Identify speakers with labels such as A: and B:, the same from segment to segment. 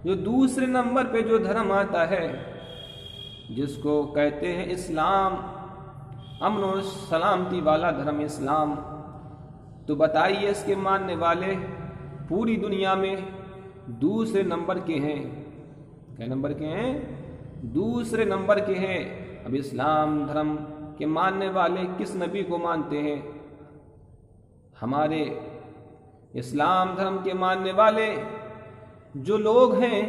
A: جو دوسرے نمبر پہ جو دھرم آتا ہے جس کو کہتے ہیں اسلام، امن و سلامتی والا دھرم اسلام، تو بتائیے اس کے ماننے والے پوری دنیا میں دوسرے نمبر کے ہیں۔ کیا نمبر کے ہیں؟ دوسرے نمبر کے ہیں۔ اب اسلام دھرم کے ماننے والے کس نبی کو مانتے ہیں؟ ہمارے اسلام دھرم کے ماننے والے جو لوگ ہیں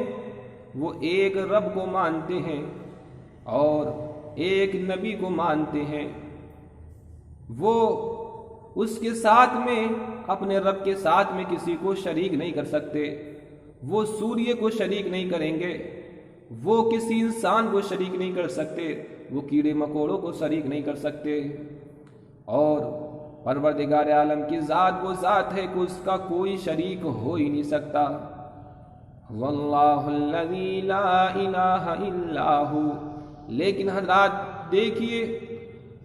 A: وہ ایک رب کو مانتے ہیں اور ایک نبی کو مانتے ہیں۔ وہ اس کے ساتھ میں، اپنے رب کے ساتھ میں کسی کو شریک نہیں کر سکتے۔ وہ سوریہ کو شریک نہیں کریں گے، وہ کسی انسان کو شریک نہیں کر سکتے، وہ کیڑے مکوڑوں کو شریک نہیں کر سکتے۔ اور پروردگار عالم کی ذات وہ ذات ہے کہ اس کا کوئی شریک ہو ہی نہیں سکتا۔ واللہ الذی لا الہ الا ہو۔ لیکن حضرات دیکھیے،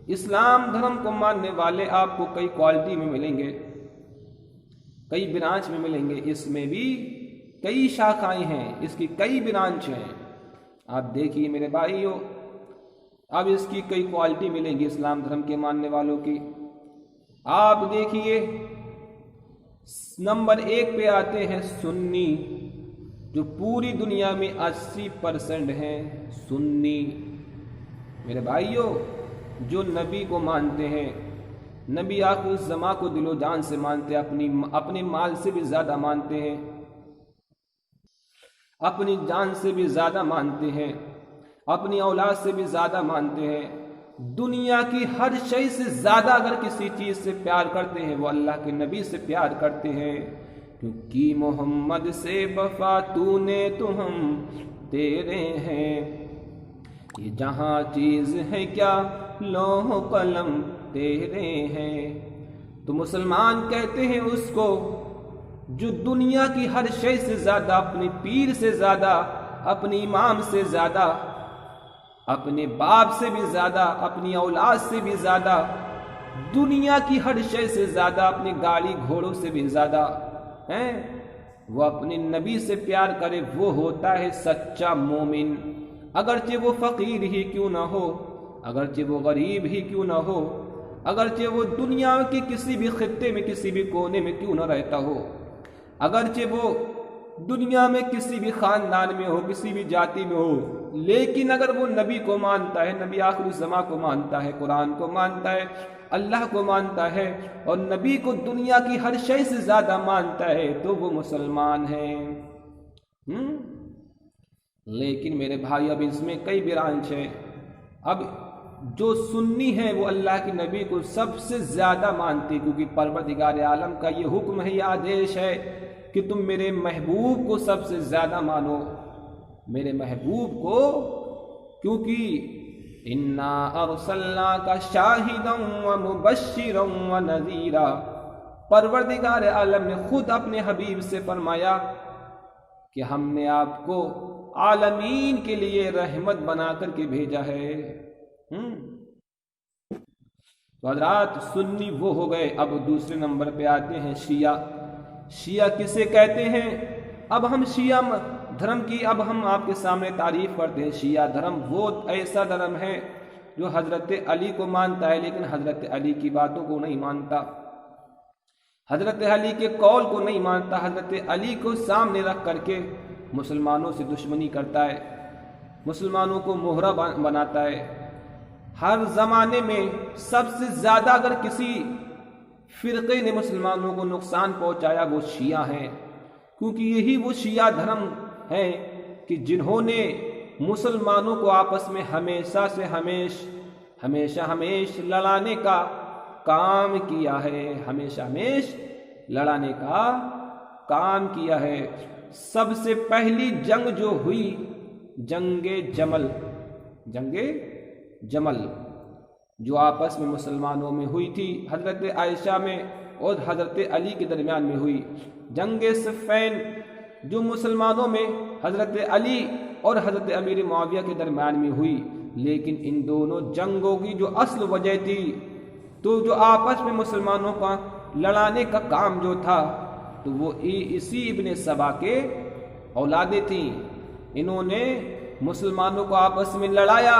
A: اسلام دھرم کو ماننے والے آپ کو کئی کوالٹی میں ملیں گے، کئی برانچ میں ملیں گے۔ اس میں بھی کئی شاخائیں ہیں، اس کی کئی برانچ ہیں۔ آپ دیکھیے میرے بھائیو، اب اس کی کئی کوالٹی ملیں گی اسلام دھرم کے ماننے والوں کی۔ آپ دیکھیے، نمبر 1 پہ آتے ہیں سنی، جو پوری دنیا میں 80% ہیں سنی۔ میرے بھائیو، جو نبی کو مانتے ہیں، نبی آخر الزماں کو دل و جان سے مانتے ہیں، اپنے مال سے بھی زیادہ مانتے ہیں، اپنی جان سے بھی زیادہ مانتے ہیں، اپنی اولاد سے بھی زیادہ مانتے ہیں۔ دنیا کی ہر شے سے زیادہ اگر کسی چیز سے پیار کرتے ہیں وہ اللہ کے نبی سے پیار کرتے ہیں، کیونکہ محمد سے وفا تو نے تو ہم تیرے ہیں، یہ جہاں چیز ہے کیا لوح و قلم تیرے ہیں۔ تو مسلمان کہتے ہیں اس کو جو دنیا کی ہر شے سے زیادہ، اپنے پیر سے زیادہ، اپنے امام سے زیادہ، اپنے باپ سے بھی زیادہ، اپنی اولاد سے بھی زیادہ، دنیا کی ہر شے سے زیادہ، اپنی گاڑی گھوڑوں سے بھی زیادہ ہیں، وہ اپنے نبی سے پیار کرے، وہ ہوتا ہے سچا مومن۔ اگرچہ وہ فقیر ہی کیوں نہ ہو، اگرچہ وہ غریب ہی کیوں نہ ہو، اگرچہ وہ دنیا کے کسی بھی خطے میں، کسی بھی کونے میں کیوں نہ رہتا ہو، اگرچہ وہ دنیا میں کسی بھی خاندان میں ہو، کسی بھی جاتی میں ہو، لیکن اگر وہ نبی کو مانتا ہے، نبی آخر الزماں کو مانتا ہے، قرآن کو مانتا ہے، اللہ کو مانتا ہے، اور نبی کو دنیا کی ہر شے سے زیادہ مانتا ہے، تو وہ مسلمان ہے۔ لیکن میرے بھائی، اب اس میں کئی برانچ ہیں۔ اب جو سنی ہیں وہ اللہ کے نبی کو سب سے زیادہ مانتے، کیونکہ پروردگار عالم کا یہ حکم ہے، یہ آدیش ہے کہ تم میرے محبوب کو سب سے زیادہ مانو، میرے محبوب کو، کیونکہ انا ارسلناک شاہدا ومبشرا ونذیرا، پروردگار عالم نے خود اپنے حبیب سے فرمایا کہ ہم نے آپ کو عالمین کے لیے رحمت بنا کر کے بھیجا ہے۔ تو حضرات سنی وہ ہو گئے۔ اب دوسرے نمبر پہ آتے ہیں شیعہ۔ شیعہ کسے کہتے ہیں؟ اب ہم شیعہ دھرم کی اب ہم آپ کے سامنے تعریف کرتے ہیں۔ شیعہ دھرم وہ ایسا دھرم ہے جو حضرت علی کو مانتا ہے، لیکن حضرت علی کی باتوں کو نہیں مانتا، حضرت علی کے قول کو نہیں مانتا، حضرت علی کو سامنے رکھ کر کے مسلمانوں سے دشمنی کرتا ہے، مسلمانوں کو مہرہ بناتا ہے۔ ہر زمانے میں سب سے زیادہ اگر کسی فرقے نے مسلمانوں کو نقصان پہنچایا وہ شیعہ ہیں، کیونکہ یہی وہ شیعہ دھرم ہیں کہ جنہوں نے مسلمانوں کو آپس میں ہمیشہ سے ہمیشہ لڑانے کا کام کیا ہے، ہمیشہ لڑانے کا کام کیا ہے۔ سب سے پہلی جنگ جو ہوئی جنگ جمل جو آپس میں مسلمانوں میں ہوئی تھی، حضرت عائشہ میں اور حضرت علی کے درمیان میں ہوئی۔ جنگ صفین جو مسلمانوں میں حضرت علی اور حضرت امیر معاویہ کے درمیان میں ہوئی، لیکن ان دونوں جنگوں کی جو اصل وجہ تھی، تو جو آپس میں مسلمانوں کا لڑانے کا کام جو تھا، تو وہ اسی ابن سبا کے اولادیں تھیں، انہوں نے مسلمانوں کو آپس میں لڑایا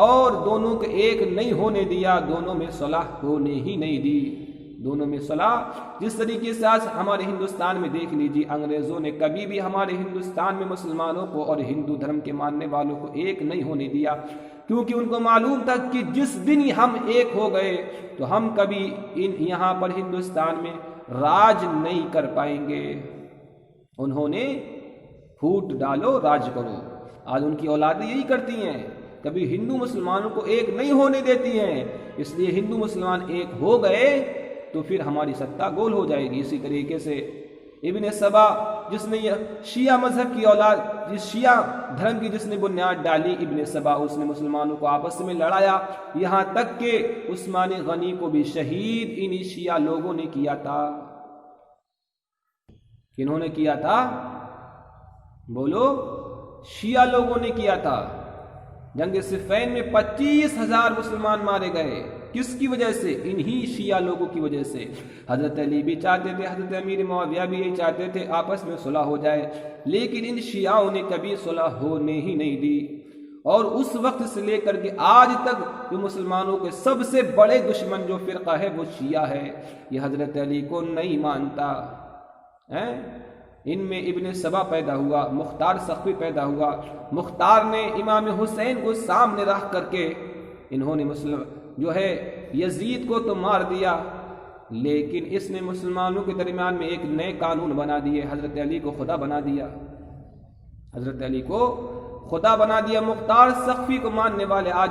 A: اور دونوں کو ایک نہیں ہونے دیا، دونوں میں صلح ہونے ہی نہیں دی، دونوں میں صلح۔ جس طریقے سے آج ہمارے ہندوستان میں دیکھ لیجیے، انگریزوں نے کبھی بھی ہمارے ہندوستان میں مسلمانوں کو اور ہندو دھرم کے ماننے والوں کو ایک نہیں ہونے دیا، کیونکہ ان کو معلوم تھا کہ جس دن ہم ایک ہو گئے تو ہم کبھی یہاں پر ہندوستان میں راج نہیں کر پائیں گے۔ انہوں نے پھوٹ ڈالو راج کرو، آج ان کی اولادیں یہی کرتی ہیں، کبھی ہندو مسلمانوں کو ایک نہیں ہونے دیتی ہیں، اس لیے ہندو مسلمان ایک ہو گئے تو پھر ہماری سطح گول ہو جائے گی۔ اسی طریقے سے ابن سبا جس نے شیعہ مذہب کی اولاد، جس شیعہ دھرم کی جس نے بنیاد ڈالی، ابن سبا، اس نے مسلمانوں کو آپس میں لڑایا، یہاں تک کہ عثمان غنی کو بھی شہید انہی شیعہ لوگوں نے کیا تھا۔ کنہوں نے کیا تھا؟ بولو، شیعہ لوگوں نے کیا تھا۔ جنگ صفین میں 25,000 مسلمان مارے گئے، کس کی وجہ سے؟ انہی شیعہ لوگوں کی وجہ سے۔ حضرت علی بھی چاہتے تھے، حضرت امیر معاویہ بھی یہی چاہتے تھے آپس میں صلح ہو جائے، لیکن ان شیعوں نے کبھی صلح ہونے ہی نہیں دی، اور اس وقت سے لے کر کے آج تک جو مسلمانوں کے سب سے بڑے دشمن جو فرقہ ہے وہ شیعہ ہے، یہ حضرت علی کو نہیں مانتا۔ ان میں ابن سبا پیدا ہوا، مختار سقفی پیدا ہوا، مختار نے امام حسین کو سامنے رکھ کر کے انہوں نے جو ہے یزید کو تو مار دیا، لیکن اس نے مسلمانوں کے درمیان میں ایک نئے قانون بنا دیے، حضرت علی کو خدا بنا دیا، حضرت علی کو خدا بنا دیا۔ مختار سقفی کو ماننے والے آج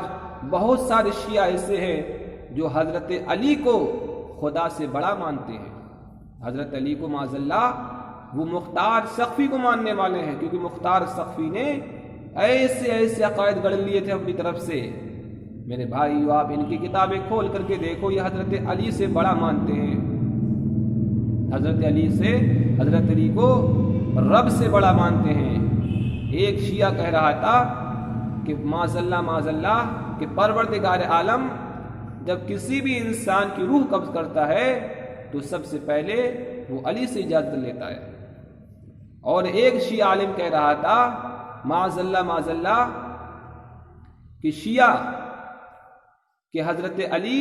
A: بہت سارے شیعہ ایسے ہیں جو حضرت علی کو خدا سے بڑا مانتے ہیں، حضرت علی کو معاذ اللہ وہ مختار سقفی کو ماننے والے ہیں، کیونکہ مختار سقفی نے ایسے ایسے عقائد گڑھ لیے تھے اپنی طرف سے۔ میرے بھائیو، آپ ان کی کتابیں کھول کر کے دیکھو، یہ حضرت علی سے بڑا مانتے ہیں، حضرت علی کو رب سے بڑا مانتے ہیں۔ ایک شیعہ کہہ رہا تھا کہ معاذ اللہ کہ پروردگار عالم جب کسی بھی انسان کی روح قبض کرتا ہے تو سب سے پہلے وہ علی سے اجازت لیتا ہے، اور ایک شیعہ عالم کہہ رہا تھا معاذ اللہ کہ شیعہ کہ حضرت علی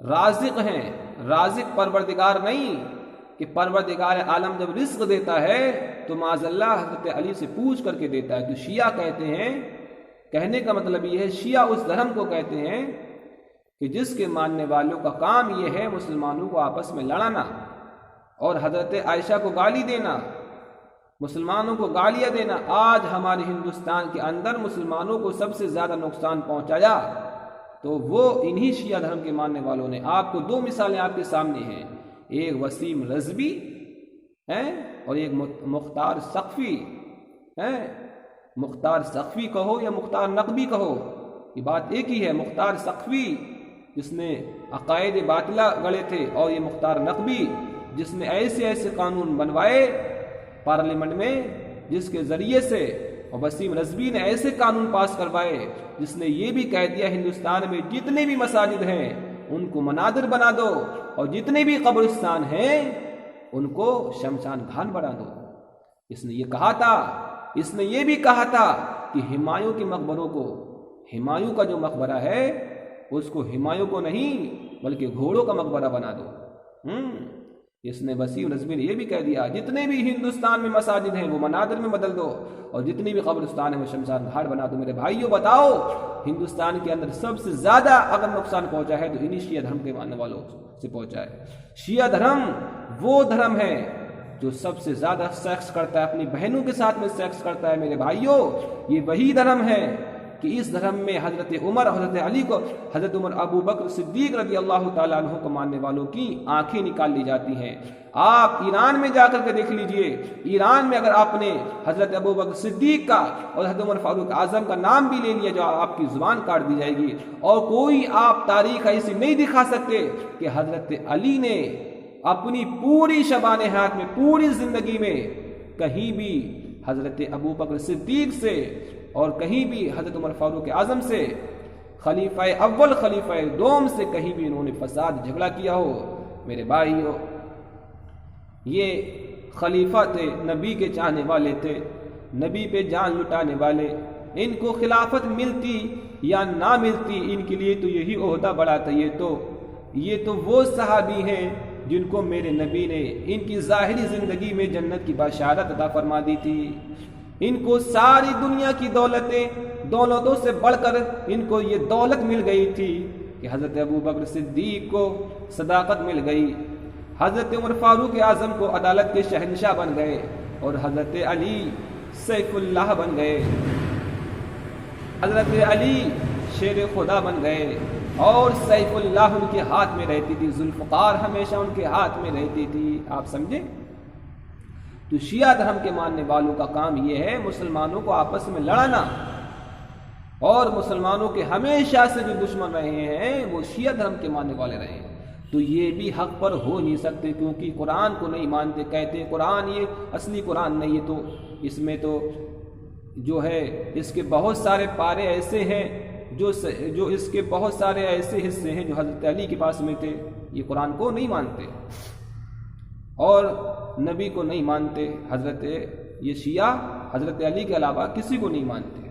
A: رازق ہیں، رازق پروردگار نہیں، کہ پروردگار عالم جب رزق دیتا ہے تو معاذ اللہ حضرت علی سے پوچھ کر کے دیتا ہے۔ تو شیعہ کہتے ہیں، کہنے کا مطلب یہ ہے، شیعہ اس دھرم کو کہتے ہیں کہ جس کے ماننے والوں کا کام یہ ہے مسلمانوں کو آپس میں لڑانا اور حضرت عائشہ کو گالی دینا، مسلمانوں کو گالیاں دینا۔ آج ہمارے ہندوستان کے اندر مسلمانوں کو سب سے زیادہ نقصان پہنچایا تو وہ انہی شیعہ دھرم کے ماننے والوں نے۔ آپ کو دو مثالیں آپ کے سامنے ہیں، ایک وسیم رضوی ہے اور ایک مختار سقفی ہے۔ مختار سقفی کہو یا مختار نقوی کہو، یہ بات ایک ہی ہے۔ مختار سقفی جس نے عقائد باطلہ گڑے تھے، اور یہ مختار نقوی جس نے ایسے ایسے قانون بنوائے پارلیمنٹ میں جس کے ذریعے سے، اور وسیم رضوی نے ایسے قانون پاس کروائے جس نے یہ بھی کہہ دیا ہندوستان میں جتنے بھی مساجد ہیں ان کو مناظر بنا دو، اور جتنے بھی قبرستان ہیں ان کو شمشان گھاٹ بنا دو۔ اس نے یہ کہا تھا، اس نے یہ بھی کہا تھا کہ ہمایوں کے مقبروں کو، ہمایوں کا جو مقبرہ ہے اس کو ہمایوں کو نہیں بلکہ گھوڑوں کا مقبرہ بنا دو۔ اس نے وسیم رضوی نے یہ بھی کہہ دیا جتنے بھی ہندوستان میں مساجد ہیں وہ مناظر میں بدل دو، اور جتنی بھی قبرستان ہیں وہ شمشان گھاٹ بنا دو۔ میرے بھائیوں بتاؤ، ہندوستان کے اندر سب سے زیادہ اگر نقصان پہنچا ہے تو انہی شیعہ دھرم کے ماننے والوں سے پہنچا ہے۔ شیعہ دھرم وہ دھرم ہے جو سب سے زیادہ سیکس کرتا ہے، اپنی بہنوں کے ساتھ میں سیکس کرتا ہے۔ میرے بھائیوں، یہ وہی دھرم ہے کہ اس دھرم میں حضرت عمر، حضرت علی کو، حضرت عمر، ابو بکر صدیق رضی اللہ تعالیٰ عنہ کو ماننے والوں کی آنکھیں نکال لی جاتی ہیں۔ آپ ایران میں جا کر کے دیکھ لیجئے، ایران میں اگر آپ نے حضرت ابو بکر صدیق کا اور حضرت عمر فاروق اعظم کا نام بھی لے لیا جو آپ کی زبان کاٹ دی جائے گی، اور کوئی آپ تاریخ ایسی نہیں دکھا سکتے کہ حضرت علی نے اپنی پوری شبان حیات میں، پوری زندگی میں کہیں بھی حضرت ابو بکر صدیق سے اور کہیں بھی حضرت عمر فاروق اعظم سے، خلیفہ اول خلیفہ دوم سے کہیں بھی انہوں نے فساد جھگڑا کیا ہو۔ میرے بھائیو، یہ خلیفہ تھے، نبی کے چاہنے والے تھے، نبی پہ جان لٹانے والے، ان کو خلافت ملتی یا نہ ملتی ان کے لیے تو یہی عہدہ بڑا تھا۔ یہ تو وہ صحابی ہیں جن کو میرے نبی نے ان کی ظاہری زندگی میں جنت کی بشارت عطا فرما دی تھی۔ ان کو ساری دنیا کی دولتوں سے بڑھ کر ان کو یہ دولت مل گئی تھی کہ حضرت ابوبکر صدیق کو صداقت مل گئی، حضرت عمر فاروق اعظم کو عدالت کے شہنشاہ بن گئے، اور حضرت علی سیف اللہ بن گئے، حضرت علی شیر خدا بن گئے، اور سیف اللہ ان کے ہاتھ میں رہتی تھی، ذوالفقار ہمیشہ ان کے ہاتھ میں رہتی تھی۔ آپ سمجھے؟ تو شیعہ دھرم کے ماننے والوں کا کام یہ ہے مسلمانوں کو آپس میں لڑانا، اور مسلمانوں کے ہمیشہ سے جو دشمن رہے ہیں وہ شیعہ دھرم کے ماننے والے رہے ہیں۔ تو یہ بھی حق پر ہو نہیں سکتے کیونکہ قرآن کو نہیں مانتے، کہتے ہیں قرآن یہ اصلی قرآن نہیں ہے، تو اس میں تو جو ہے اس کے بہت سارے پارے ایسے ہیں جو اس کے بہت سارے ایسے حصے ہیں جو حضرت علی کے پاس میں تھے۔ یہ قرآن کو نہیں مانتے اور نبی کو نہیں مانتے، یہ شیعہ حضرت علی کے علاوہ کسی کو نہیں مانتے۔